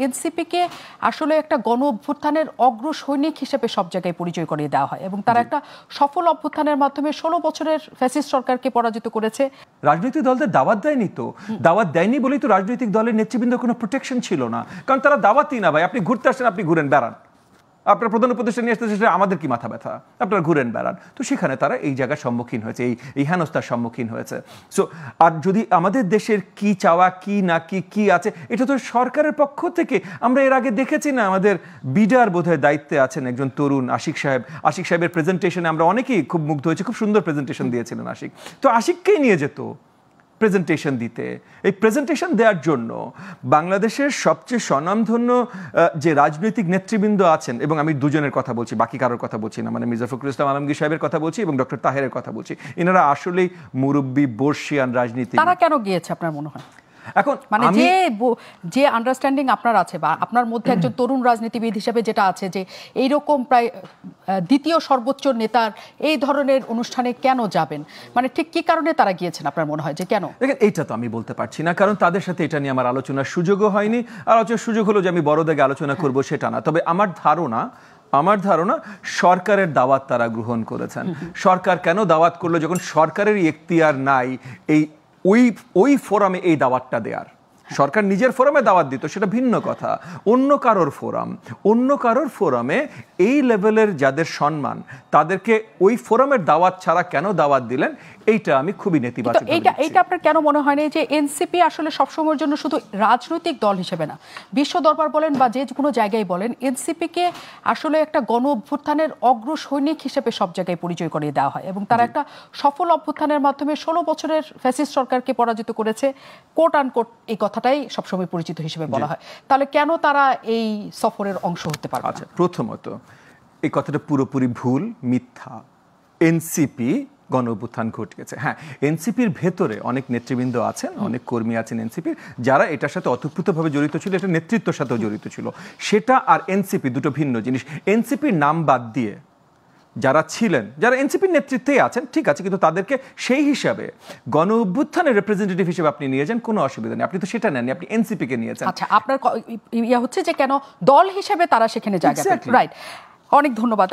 NCP কে আসলে একটা গণ অভ্যুত্থানের অগ্রসৈনিক হিসেবে সব জায়গায় পরিচয় করিয়ে দেওয়া হয় এবং তারা একটা সফল অভ্যুত্থানের মাধ্যমে 16 বছরের ফ্যাসিস্ট সরকারকে পরাজিত করেছে। রাজনৈতিক দলদের দাওয়াত দেয়নি তো, দাওয়াত দেয়নি বলেই তো রাজনৈতিক দলের নেতৃবৃন্দের কোনো প্রোটেকশন ছিল না, কারণ তারা দাওয়াতই না ভাই। আপনি ঘুরতে আসেন, আপনি ঘুরেন বেড়ান, আপনার প্রধান উপদেষ্টা নিয়ে আসতে আমাদের কি মাথা ব্যথা, আপনারা ঘুরেন বেড়ান। তো সেখানে তারা এই জায়গার সম্মুখীন হয়েছে, এই হেনস্থার সম্মুখীন হয়েছে। সো আর যদি আমাদের দেশের কি চাওয়া কি না কি আছে, এটা তো সরকারের পক্ষ থেকে আমরা এর আগে দেখেছি না। আমাদের বিডার বোধহয় দায়িত্বে আছেন একজন তরুণ আশিক সাহেবের প্রেজেন্টেশনে আমরা অনেকেই খুব মুগ্ধ হয়েছি, খুব সুন্দর প্রেজেন্টেশন দিয়েছিলেন আশিক। তো আশিককেই নিয়ে যেত প্রেজেন্টেশন দিতে। এই প্রেজেন্টেশন দেওয়ার জন্য বাংলাদেশের সবচেয়ে স্বনামধন্য যে রাজনৈতিক নেতৃবৃন্দ আছেন, এবং আমি দুজনের কথা বলছি, বাকি কারোর কথা বলছি না, মানে মির্জা ফখরুল ইসলাম আলমগীর সাহেবের কথা বলছি এবং ডক্টর তাহেরের কথা বলছি। এনারা আসলেই মুরব্বী বর্ষিয়ান রাজনীতি। তারা কেন গিয়েছে আপনার মনে হয়? এখন মানে যে আন্ডারস্ট্যান্ডিং আপনার আছে বা আপনার মধ্যে একজন তরুণ রাজনীতিবিদ হিসেবে যেটা আছে, যে এইরকম প্রায় দ্বিতীয় সর্বোচ্চ নেতার এই ধরনের অনুষ্ঠানে কেন যাবেন, মানে ঠিক কি কারণে তারা গিয়েছেন আপনার মনে হয় যে কেন? দেখেন, এইটা তো আমি বলতে পারছি না, কারণ তাদের সাথে এটা নিয়ে আমার আলোচনার সুযোগও হয়নি। আলোচনার সুযোগ হলো যে আমি বড় দাগে আলোচনা করব সেটা না। তবে আমার ধারণা সরকারের দাওয়াত তারা গ্রহণ করেছেন। সরকার কেন দাওয়াত করলো যখন সরকারের এখতিয়ার নাই ওই ফোরামে এই দাওয়াতটা দেয়ার? সরকার নিজের ফোরামে দাওয়াত দিত, সেটা ভিন্ন কথা। অন্য কারোর ফোরামে এই লেভেলের যাদের সম্মান, তাদেরকে ওই ফোরামের দাওয়াত ছাড়া কেন দাওয়াত দিলেন, এইটা আমি খুবই নেতিবাচক। এইটা আপনার কেন মনে হয় না যে এনসিপি আসলে সবসময়ের জন্য শুধু রাজনৈতিক দল হিসেবে না, বিশ্ব দরবার বলেন বা যে কোনো জায়গায় বলেন, এনসিপি কে আসলে একটা গণ অভ্যুত্থানের অগ্রসৈনিক হিসেবে সব জায়গায় পরিচয় করিয়ে দেওয়া হয় এবং তারা একটা সফল অভ্যুত্থানের মাধ্যমে 16 বছরের ফ্যাসিস্ট সরকারকে পরাজিত করেছে, কোট আনকোট এই কথাটাই সবসময় পরিচিত হিসেবে বলা হয়। তাহলে কেন তারা এই সফরের অংশ হতে পারবে? আচ্ছা, প্রথমত এই কথাটা পুরোপুরি ভুল, মিথ্যা। এনসিপি গণ অভ্যুত্থান ঘটিয়েছে। হ্যাঁ, এনসিপির ভেতরে অনেক নেতৃবৃন্দ আছেন, অনেক কর্মী আছেন এনসিপির, যারা এটার সাথে অতপ্রুতভাবে জড়িত ছিল, এটা নেতৃত্বের সাথেও জড়িত ছিল। সেটা আর এনসিপি দুটো ভিন্ন জিনিস। এনসিপির নাম বাদ দিয়ে যারা এনসিপির নেতৃত্বে আছেন, ঠিক আছে, কিন্তু তাদেরকে সেই হিসাবে গণ অভ্যুত্থানের রিপ্রেজেন্টেটিভ হিসেবে আপনি নিয়ে যান, কোনো অসুবিধা নেই। আপনি তো সেটা নেননি, আপনি এনসিপি কে নিয়েছেন। আচ্ছা, আপনার হচ্ছে যে কেন দল হিসেবে তারা সেখানে জায়গা, রাইট? অনেক ধন্যবাদ।